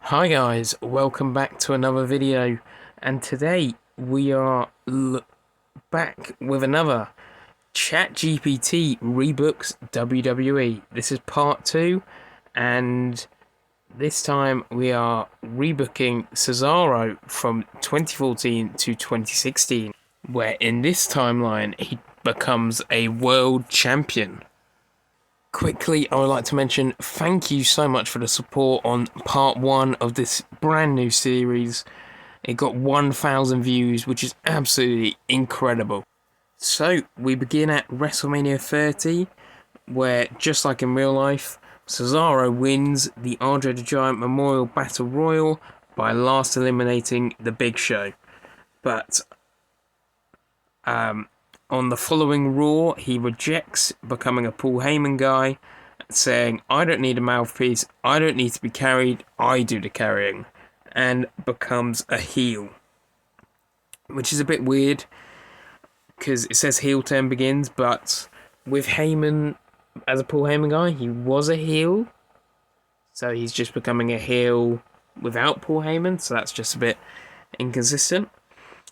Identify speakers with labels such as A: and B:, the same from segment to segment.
A: Hi guys, welcome back to another video, and today we are back with another Chatgpt rebooks WWE. This is part 2, and this time we are rebooking Cesaro from 2014 to 2016, where in this timeline he becomes a world champion. Quickly, I would like to mention thank you so much for the support on part 1 of this brand new series. It got 1,000 views, which is absolutely incredible. So, we begin at WrestleMania 30, where, just like in real life, Cesaro wins the Andre the Giant Memorial Battle Royal by last eliminating the Big Show. But, on the following Raw, he rejects becoming a Paul Heyman guy, saying, "I don't need a mouthpiece, I don't need to be carried, I do the carrying," and becomes a heel. Which is a bit weird, because it says heel turn begins, but with Heyman as a Paul Heyman guy, he was a heel, so he's just becoming a heel without Paul Heyman, so that's just a bit inconsistent.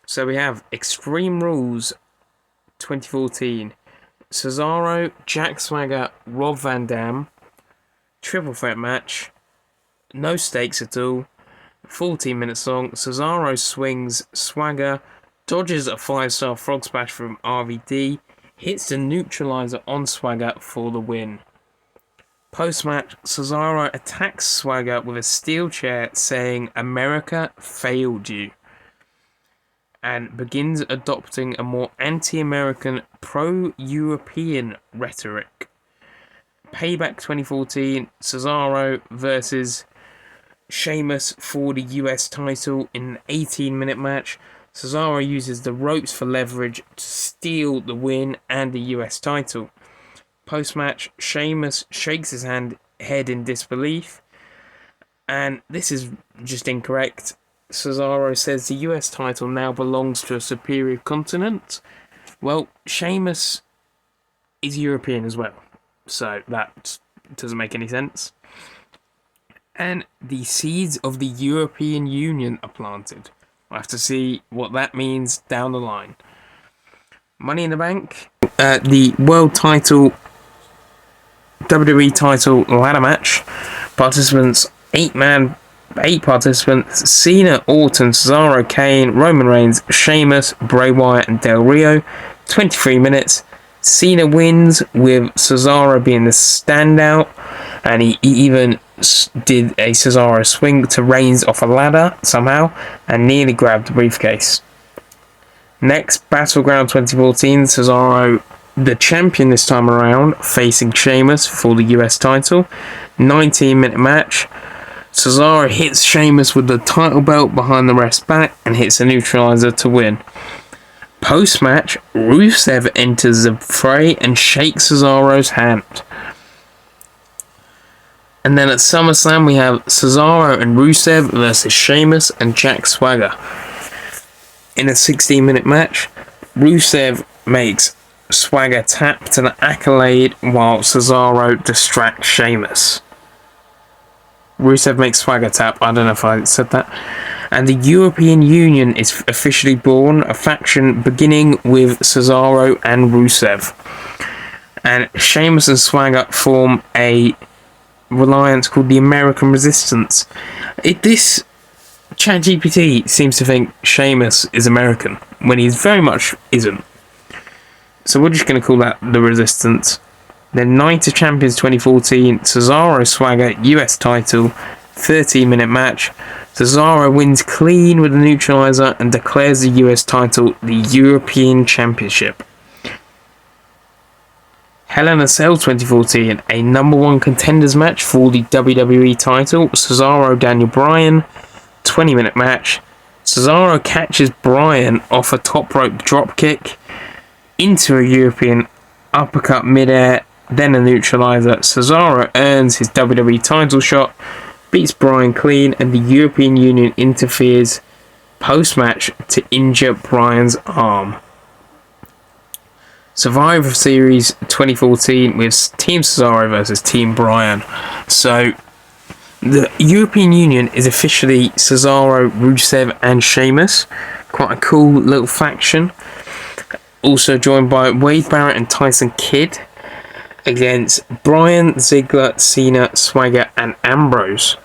A: So we have Extreme Rules 2014, Cesaro, Jack Swagger, Rob Van Dam, triple threat match, no stakes at all, 14-minute long. Cesaro swings Swagger, dodges a 5-star frog splash from RVD, hits the neutralizer on Swagger for the win. Post-match, Cesaro attacks Swagger with a steel chair, saying, "America failed you," and begins adopting a more anti-American, pro-European rhetoric. Payback 2014, Cesaro versus Sheamus for the US title in an 18-minute match. Cesaro uses the ropes for leverage to steal the win and the US title. Post-match, Sheamus shakes his head in disbelief, and this is just incorrect. Cesaro says the US title now belongs to a superior continent. Well, Sheamus is European as well, so that doesn't make any sense. And the seeds of the European Union are planted. We'll have to see what that means down the line. Money in the Bank, the world title, WWE title ladder match. Participants, 8 participants: Cena, Orton, Cesaro, Kane, Roman Reigns, Sheamus, Bray Wyatt, and Del Rio. 23 minutes. Cena wins, with Cesaro being the standout, and he even did a Cesaro swing to Reigns off a ladder somehow, and nearly grabbed the briefcase. Next, Battleground 2014, Cesaro, the champion this time around, facing Sheamus for the US title. 19-minute match. Cesaro hits Sheamus with the title belt behind the ref's back and hits a neutralizer to win. Post-match, Rusev enters the fray and shakes Cesaro's hand. And then at SummerSlam we have Cesaro and Rusev versus Sheamus and Jack Swagger. In a 16-minute match, Rusev makes Swagger tap to the accolade while Cesaro distracts Sheamus. Rusev makes Swagger tap, I don't know if I said that. And the European Union is officially born, a faction beginning with Cesaro and Rusev. And Sheamus and Swagger form a alliance called the American Resistance. This ChatGPT seems to think Sheamus is American, when he very much isn't. So we're just going to call that the Resistance. Then Night of Champions 2014, Cesaro Swagger US title, 13-minute match. Cesaro wins clean with the neutralizer and declares the US title the European Championship. Hell in a Cell 2014, a number 1 contenders match for the WWE title. Cesaro Daniel Bryan, 20-minute match. Cesaro catches Bryan off a top rope dropkick into a European uppercut midair, then a neutralizer. Cesaro earns his WWE title shot, beats Bryan clean, and the European Union interferes post-match to injure Bryan's arm. Survivor Series 2014 with Team Cesaro versus Team Bryan. So The European Union is officially Cesaro, Rusev, and Sheamus. Quite a cool little faction. Also joined by Wade Barrett and Tyson Kidd against Bryan, Ziggler, Cena, Swagger, and Ambrose.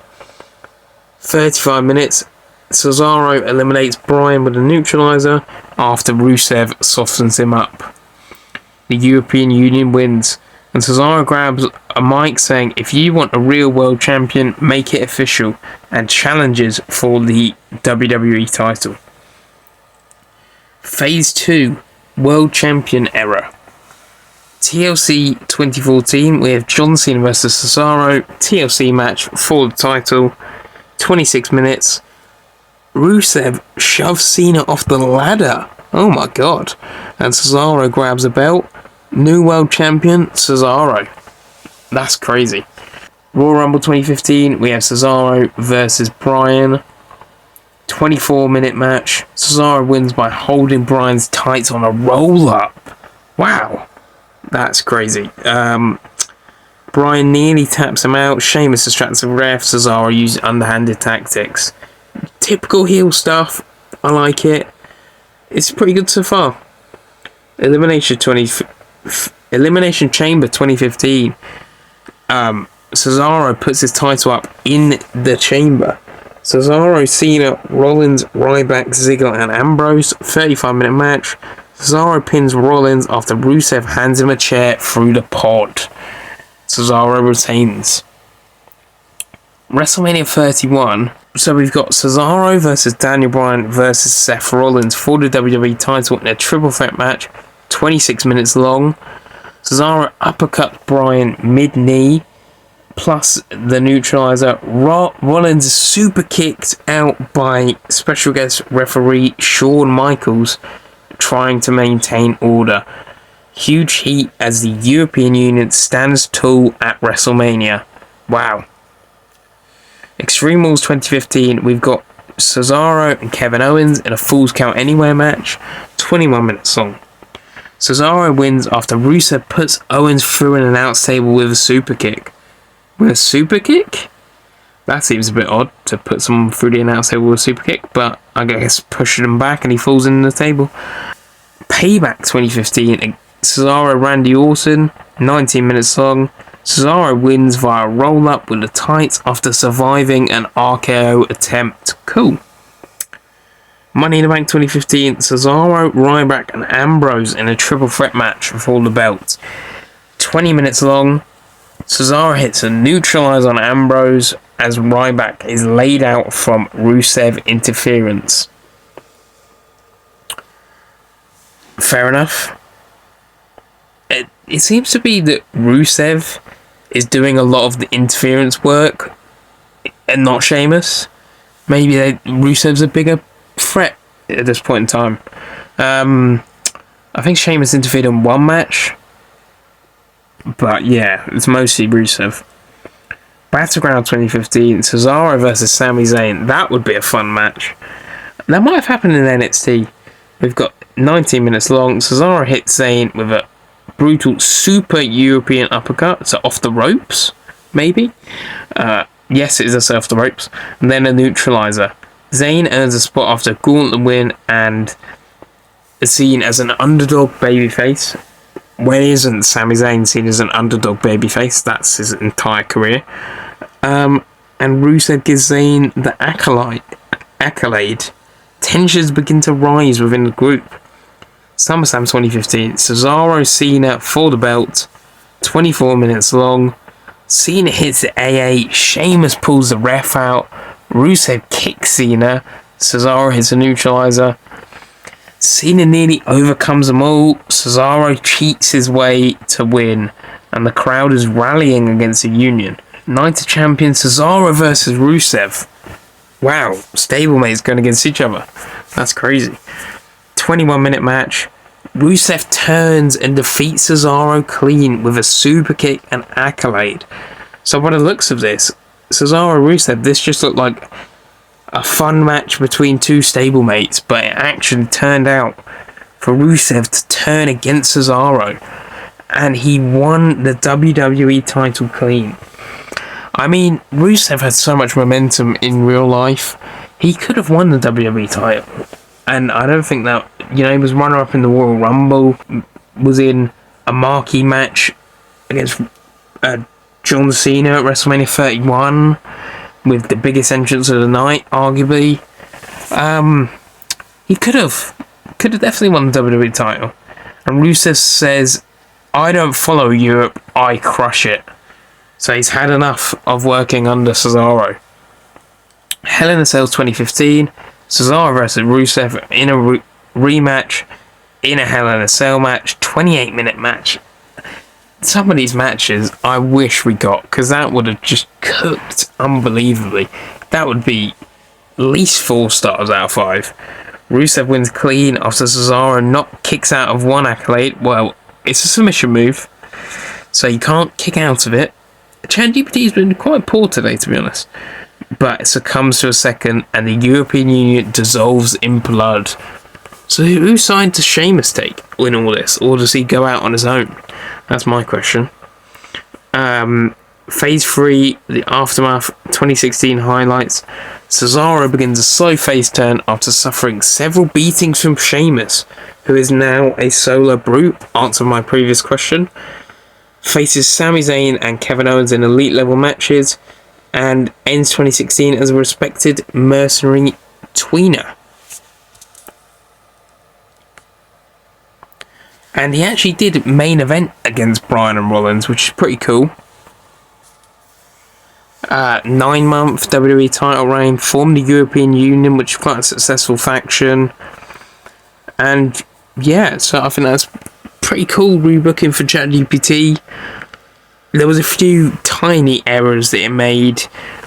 A: 35 minutes. Cesaro eliminates Bryan with a neutralizer after Rusev softens him up. The European Union wins, and Cesaro grabs a mic saying, "If you want a real world champion, make it official," and challenges for the WWE title. Phase 2, World Champion Era. TLC 2014, we have John Cena vs Cesaro, TLC match for the title, 26 minutes. Rusev shoves Cena off the ladder. Oh my god. And Cesaro grabs a belt. New world champion, Cesaro. That's crazy. Royal Rumble 2015, we have Cesaro versus Bryan. 24-minute match. Cesaro wins by holding Bryan's tights on a roll-up. Wow. That's crazy. Bryan nearly taps him out. Sheamus distracts the ref. Cesaro uses underhanded tactics. Typical heel stuff. I like it. It's pretty good so far. Elimination Chamber 2015. Cesaro puts his title up in the chamber. Cesaro, Cena, Rollins, Ryback, Ziggler, and Ambrose. 35-minute match. Cesaro pins Rollins after Rusev hands him a chair through the pod. Cesaro retains. WrestleMania 31. So we've got Cesaro versus Daniel Bryan versus Seth Rollins for the WWE title in a triple threat match, 26 minutes long. Cesaro uppercuts Bryan mid-knee, plus the neutralizer. Rollins is super kicked out by special guest referee Shawn Michaels, trying to maintain order. Huge heat as the European Union stands tall at WrestleMania. Wow. Extreme Rules 2015, we've got Cesaro and Kevin Owens in a Falls Count Anywhere match, 21 minutes long. Cesaro wins after Rusev puts Owens through an announce table with a super kick. With a super kick? That seems a bit odd, to put someone through the announce table with a super kick, but I guess pushing him back and he falls in the table. Payback 2015, Cesaro, Randy Orton, 19 minutes long. Cesaro wins via roll-up with the tights after surviving an RKO attempt. Cool. Money in the Bank 2015, Cesaro, Ryback, and Ambrose in a triple threat match for the belt. 20 minutes long. Cesaro hits a neutralizer on Ambrose as Ryback is laid out from Rusev interference. Fair enough. It seems to be that Rusev is doing a lot of the interference work and not Sheamus. Maybe Rusev's a bigger threat at this point in time. I think Sheamus interfered in one match, but yeah, it's mostly Rusev. Battleground 2015, Cesaro versus Sami Zayn. That would be a fun match. That might have happened in NXT. We've got 19 minutes long. Cesaro hits Zayn with a brutal super European uppercut, so off the ropes, maybe. Yes, it is off the ropes. And then a neutralizer. Zayn earns a spot after a gauntlet win and is seen as an underdog babyface. When isn't Sami Zayn seen as an underdog babyface? That's his entire career. And Rusev gives Zayn the accolade. Tensions begin to rise within the group. SummerSlam 2015, Cesaro, Cena for the belt, 24 minutes long. Cena hits the AA, Sheamus pulls the ref out, Rusev kicks Cena, Cesaro hits a neutralizer. Cena nearly overcomes them all, Cesaro cheats his way to win, and the crowd is rallying against the Union. Night of Champions, Cesaro versus Rusev. Wow, stablemates going against each other. That's crazy. 21-minute match. Rusev turns and defeats Cesaro clean with a super kick and accolade. So by the looks of this, Cesaro Rusev, this just looked like a fun match between two stablemates, but it actually turned out for Rusev to turn against Cesaro, and he won the WWE title clean. I mean, Rusev had so much momentum in real life. He could have won the WWE title. And I don't think that, he was runner-up in the Royal Rumble, was in a marquee match against John Cena at WrestleMania 31, with the biggest entrance of the night, arguably. He could have definitely won the WWE title. And Rusev says, I don't follow Europe, I crush it. So he's had enough of working under Cesaro. Hell in a Cell 2015, Cesaro versus Rusev in a rematch, in a Hell in a Cell match, 28-minute match. Some of these matches I wish we got, because that would have just cooked unbelievably. That would be at least 4 stars out of 5. Rusev wins clean after Cesaro kicks out of one accolade. Well, it's a submission move, so you can't kick out of it. Chatgpt has been quite poor today, to be honest. But it succumbs to a second, and the European Union dissolves in blood. So who signed to Sheamus take in all this? Or does he go out on his own? That's my question. Phase 3, the Aftermath 2016 highlights. Cesaro begins a slow face turn after suffering several beatings from Sheamus, who is now a solo brute. Answer my previous question. Faces Sami Zayn and Kevin Owens in elite level matches, and ends 2016 as a respected mercenary tweener. And he actually did main event against Bryan and Rollins, which is pretty cool. 9-month WWE title reign, formed the European Union, which is quite a successful faction. And yeah, so I think that's pretty cool rebooking for ChatGPT. There was a few tiny errors that it made,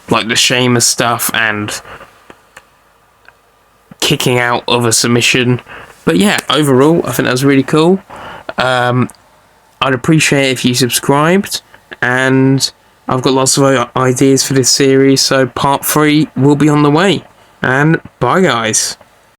A: like the Sheamus stuff and kicking out of a submission. But yeah, overall, I think that was really cool. I'd appreciate it if you subscribed, and I've got lots of ideas for this series, so part 3 will be on the way. And bye, guys.